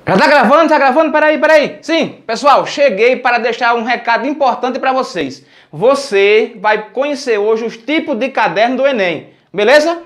Já tá gravando? Tá gravando? Peraí. Sim, pessoal, cheguei para deixar um recado importante para vocês. Você vai conhecer hoje os tipos de caderno do Enem, beleza?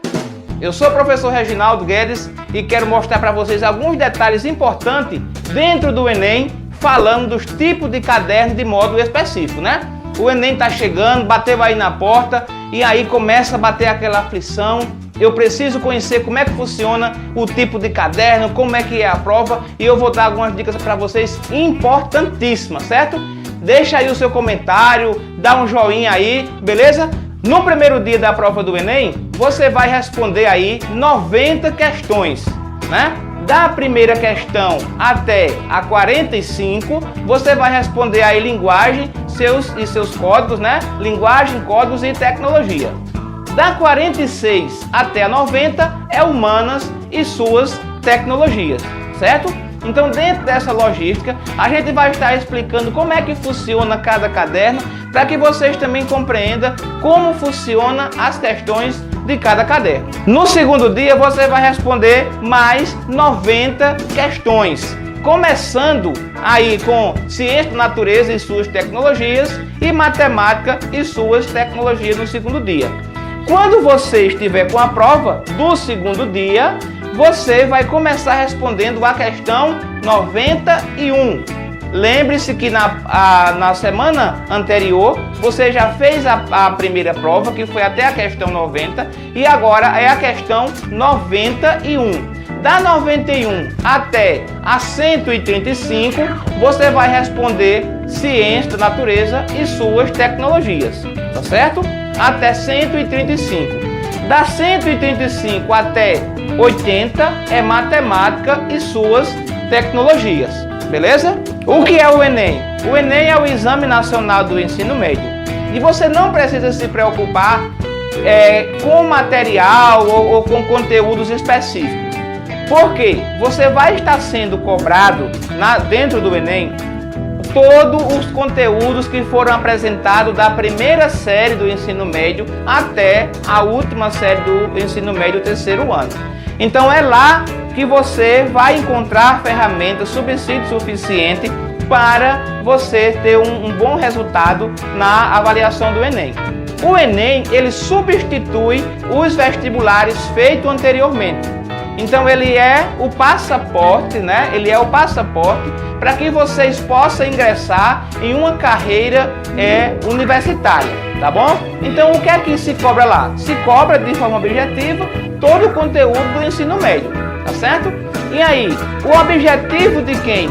Eu sou o professor Reginaldo Guedes e quero mostrar para vocês alguns detalhes importantes dentro do Enem, falando dos tipos de caderno de módulo específico, né? O Enem tá chegando, bateu aí na porta e aí começa a bater aquela aflição. Eu preciso conhecer como é que funciona o tipo de caderno, como é que é a prova, e eu vou dar algumas dicas para vocês importantíssimas, certo? Deixa aí o seu comentário, dá um joinha aí, beleza? No primeiro dia da prova do Enem, você vai responder aí 90 questões, né? Da primeira questão até a 45, você vai responder aí linguagem, seus códigos, né? Linguagem, códigos e tecnologia. Da 46 até a 90 é humanas e suas tecnologias, certo? Então, dentro dessa logística, a gente vai estar explicando como é que funciona cada caderno, para que vocês também compreendam como funciona as questões de cada caderno. No segundo dia, você vai responder mais 90 questões, começando aí com ciência da natureza e suas tecnologias e matemática e suas tecnologias no segundo dia. Quando você estiver com a prova do segundo dia, você vai começar respondendo a questão 91. Lembre-se que na semana anterior você já fez a primeira prova, que foi até a questão 90, e agora é a questão 91. Da 91 até a 135, você vai responder ciência da natureza e suas tecnologias, tá certo? Até 135. Da 135 até 80 é matemática e suas tecnologias, beleza? O que é o Enem? O Enem é o Exame Nacional do Ensino Médio. E você não precisa se preocupar com material ou com conteúdos específicos. Porque você vai estar sendo cobrado dentro do Enem todos os conteúdos que foram apresentados da primeira série do ensino médio até a última série do ensino médio, terceiro ano. Então é lá que você vai encontrar ferramentas, subsídio suficiente para você ter um bom resultado na avaliação do Enem. O Enem, ele substitui os vestibulares feitos anteriormente. Então ele é o passaporte, né? Ele é o passaporte para que vocês possam ingressar em uma carreira universitária, tá bom? Então o que é que se cobra lá? Se cobra de forma objetiva todo o conteúdo do ensino médio, tá certo? E aí, o objetivo de quem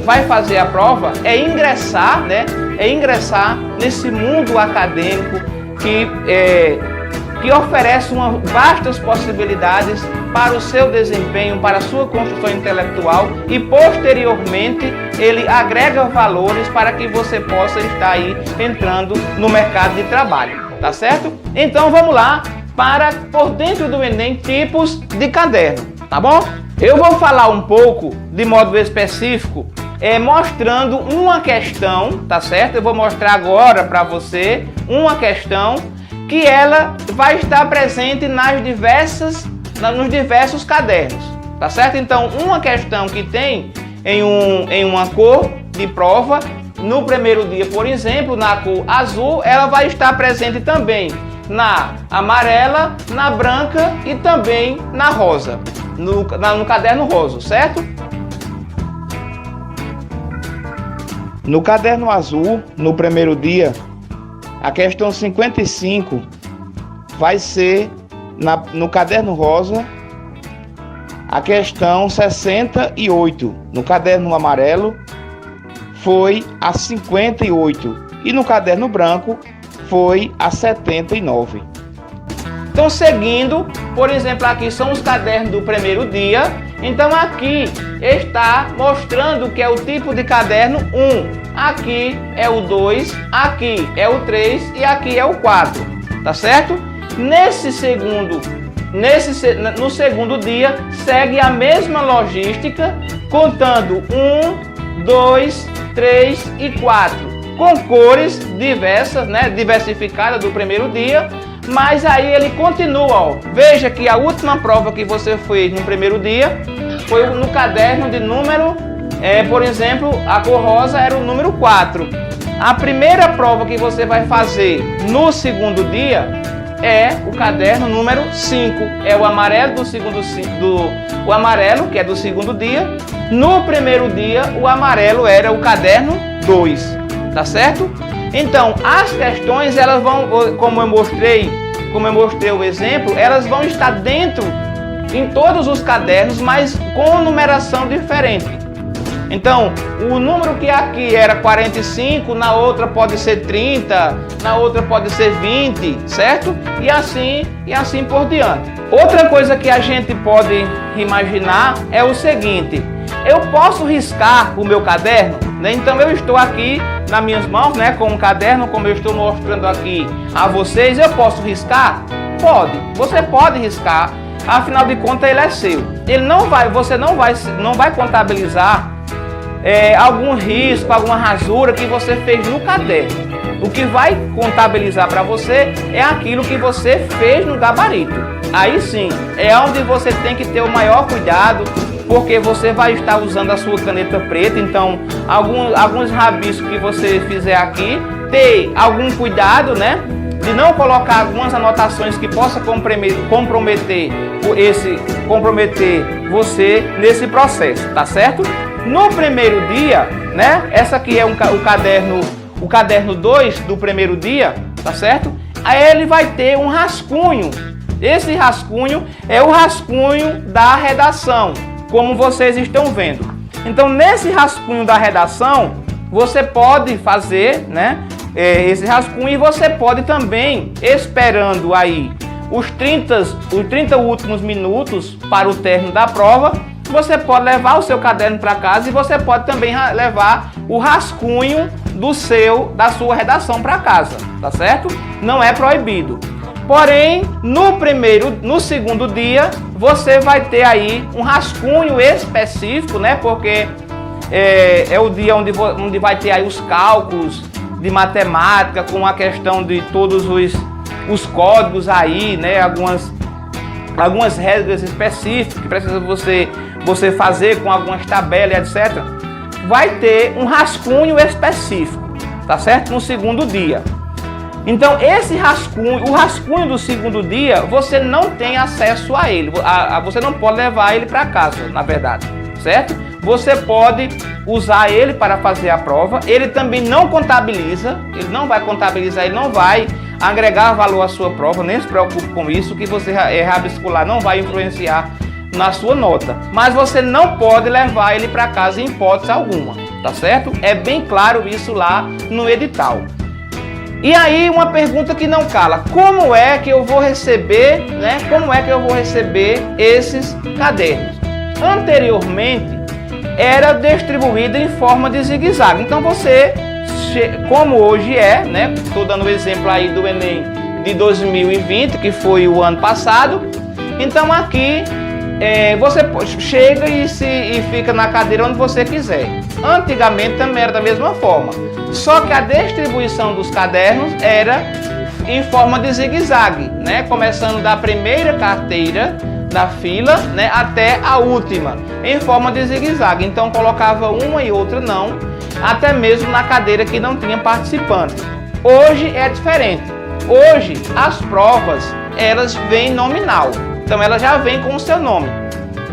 vai fazer a prova é ingressar, né? É ingressar nesse mundo acadêmico que oferece vastas possibilidades para o seu desempenho, para a sua construção intelectual e posteriormente ele agrega valores para que você possa estar aí entrando no mercado de trabalho, tá certo? Então vamos lá para por dentro do Enem tipos de caderno, tá bom? Eu vou falar um pouco de modo específico, mostrando uma questão, tá certo? Eu vou mostrar agora para você uma questão que ela vai estar presente nos diversos cadernos, tá certo? Então, uma questão que tem em uma cor de prova, no primeiro dia, por exemplo, na cor azul, ela vai estar presente também na amarela, na branca e também na rosa, no caderno rosa, certo? No caderno azul, no primeiro dia, a questão 55 vai ser no caderno rosa, a questão 68. No caderno amarelo foi a 58 e no caderno branco foi a 79. Então, seguindo, por exemplo, aqui são os cadernos do primeiro dia. Então aqui está mostrando que é o tipo de caderno 1. Aqui é o 2, aqui é o 3 e aqui é o 4, tá certo? No segundo dia, segue a mesma logística, contando 1, 2, 3 e 4, com cores diversas, né? Diversificadas do primeiro dia, mas aí ele continua, ó. Veja que a última prova que você fez no primeiro dia foi no caderno de número Por exemplo, a cor rosa era o número 4. A primeira prova que você vai fazer no segundo dia é o caderno número 5. É o amarelo o amarelo, que é do segundo dia. No primeiro dia, o amarelo era o caderno 2. Tá certo? Então, as questões, elas vão, como eu mostrei o exemplo, elas vão estar dentro em todos os cadernos, mas com numeração diferente. Então, o número que aqui era 45, na outra pode ser 30, na outra pode ser 20, certo? E assim por diante. Outra coisa que a gente pode imaginar é o seguinte: eu posso riscar o meu caderno, né? Então eu estou aqui nas minhas mãos, né, com um caderno, como eu estou mostrando aqui a vocês. Eu posso riscar? Pode. Você pode riscar. Afinal de contas, ele é seu. Você não vai contabilizar algum risco, alguma rasura que você fez no caderno. O que vai contabilizar para você é aquilo que você fez no gabarito. Aí sim, é onde você tem que ter o maior cuidado, porque você vai estar usando a sua caneta preta. Então, alguns rabiscos que você fizer aqui, ter algum cuidado, né, de não colocar algumas anotações que possam comprometer você nesse processo, tá certo? No primeiro dia, né, essa aqui é o caderno 2 do primeiro dia, tá certo? Aí ele vai ter um rascunho. Esse rascunho é o rascunho da redação, como vocês estão vendo. Então, nesse rascunho da redação, você pode fazer, né, esse rascunho, e você pode também, esperando aí os 30 últimos minutos para o término da prova, você pode levar o seu caderno para casa e você pode também levar o rascunho da sua redação para casa, tá certo? Não é proibido. Porém, no segundo dia, você vai ter aí um rascunho específico, né? Porque é o dia onde vai ter aí os cálculos de matemática, com a questão de todos os códigos aí, né? Algumas regras específicas que precisa você fazer com algumas tabelas, etc. Vai ter um rascunho específico, tá certo? No segundo dia. Então, o rascunho do segundo dia, você não tem acesso a ele. Você não pode levar ele para casa, na verdade, certo? Você pode usar ele para fazer a prova. Ele também não contabiliza, ele não vai contabilizar, ele não vai agregar valor à sua prova. Nem se preocupe com isso, que você rabiscular não vai influenciar na sua nota. Mas você não pode levar ele para casa em hipótese alguma, tá certo? É bem claro isso lá no edital. E aí, uma pergunta que não cala: como é que eu vou receber, né? Como é que eu vou receber esses cadernos? Anteriormente, era distribuído em forma de zigue-zague. Então você, como hoje é, né? Estou dando o exemplo aí do Enem de 2020, que foi o ano passado. Então aqui você chega e fica na cadeira onde você quiser. Antigamente também era da mesma forma, só que a distribuição dos cadernos era em forma de zigue-zague, né? Começando da primeira carteira da fila, né, até a última, em forma de zigue-zague. Então colocava uma e outra não, até mesmo na cadeira que não tinha participante. Hoje é diferente. Hoje as provas, elas vêm nominal. Então ela já vem com o seu nome.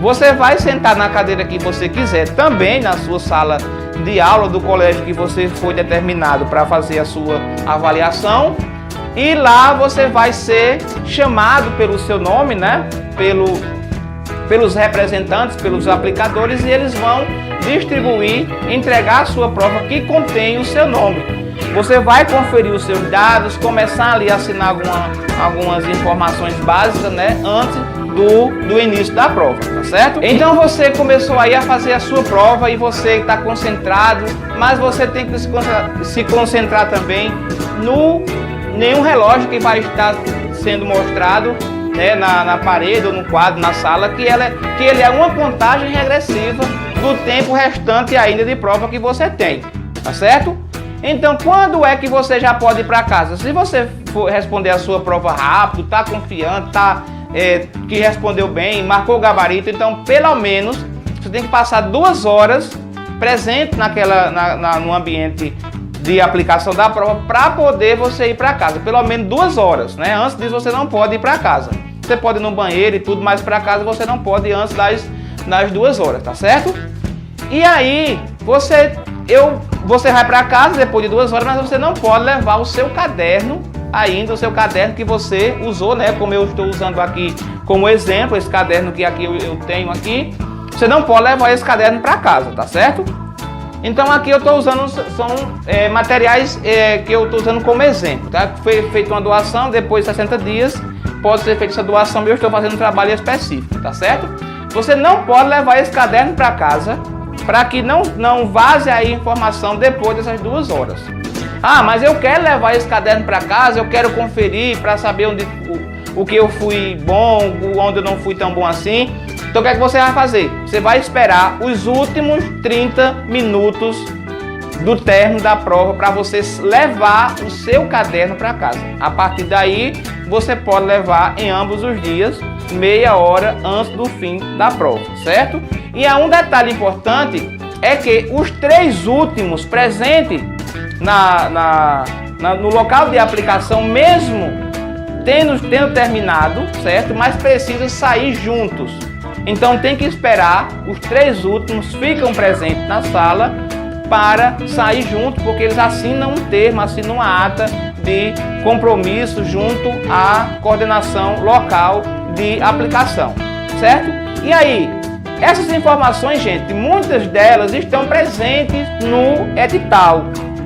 Você vai sentar na cadeira que você quiser, também na sua sala de aula do colégio que você foi determinado para fazer a sua avaliação. E lá você vai ser chamado pelo seu nome, né? Pelos representantes, pelos aplicadores, e eles vão distribuir, entregar a sua prova que contém o seu nome. Você vai conferir os seus dados, começar ali a assinar algumas informações básicas, né? Antes do início da prova, tá certo? Então você começou aí a fazer a sua prova e você está concentrado, mas você tem que se concentrar também nenhum relógio que vai estar sendo mostrado, né, na parede ou no quadro, na sala, que ele é uma contagem regressiva do tempo restante ainda de prova que você tem, tá certo? Então, quando é que você já pode ir para casa? Se você for responder a sua prova rápido, tá confiante, que respondeu bem, marcou o gabarito, então pelo menos você tem que passar 2 horas presente no ambiente de aplicação da prova para poder você ir para casa, pelo menos 2 horas, né? Antes disso você não pode ir para casa. Você pode ir no banheiro e tudo, mas para casa você não pode ir antes das 2 horas, tá certo? E aí você vai para casa depois de 2 horas, mas você não pode levar o seu caderno ainda, o seu caderno que você usou, né? Como eu estou usando aqui como exemplo, esse caderno que aqui eu tenho aqui, você não pode levar esse caderno para casa, tá certo? Então aqui eu estou usando, são materiais que eu estou usando como exemplo, tá? Foi feita uma doação, depois de 60 dias pode ser feita essa doação e eu estou fazendo um trabalho específico, tá certo? Você não pode levar esse caderno para casa para que não vaze aí informação depois dessas 2 horas. Ah, mas eu quero levar esse caderno para casa, eu quero conferir para saber o que eu fui bom, onde eu não fui tão bom assim. Então o que é que você vai fazer? Você vai esperar os últimos 30 minutos do término da prova para você levar o seu caderno para casa. A partir daí, você pode levar em ambos os dias, meia hora antes do fim da prova, certo? E há um detalhe importante, é que os 3 últimos presentes no local de aplicação, mesmo tendo terminado, certo? Mas precisam sair juntos. Então tem que esperar, os 3 últimos ficam presentes na sala para sair junto, porque eles assinam um termo, assinam uma ata de compromisso junto à coordenação local de aplicação, certo? E aí, essas informações, gente, muitas delas estão presentes no edital.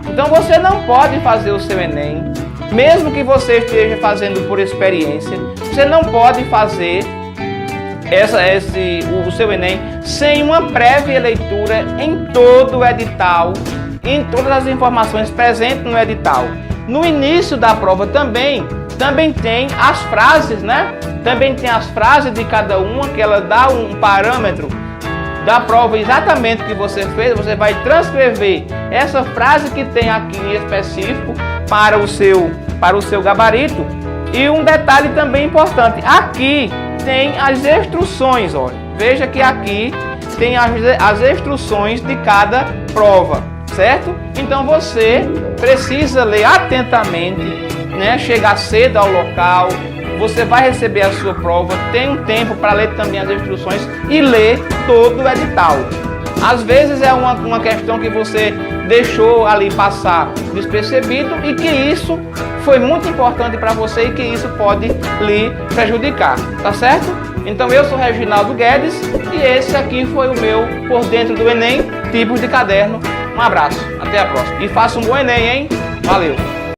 Então você não pode fazer o seu Enem, mesmo que você esteja fazendo por experiência, você não pode fazer o seu Enem sem uma prévia leitura em todo o edital, em todas as informações presentes no edital. No início da prova também tem as frases, né? Também tem as frases de cada uma, que ela dá um parâmetro da prova exatamente que você fez. Você vai transcrever essa frase que tem aqui em específico para o seu gabarito. E um detalhe também importante, aqui tem as instruções, olha. Veja que aqui tem as instruções de cada prova, certo? Então você precisa ler atentamente, né? Chegar cedo ao local, você vai receber a sua prova, tem um tempo para ler também as instruções e ler todo o edital. Às vezes é uma questão que você deixou ali passar despercebido e que isso foi muito importante para você e que isso pode lhe prejudicar, tá certo? Então eu sou Reginaldo Guedes e esse aqui foi o meu Por Dentro do Enem, tipos de caderno. Um abraço, até a próxima. E faça um bom Enem, hein? Valeu!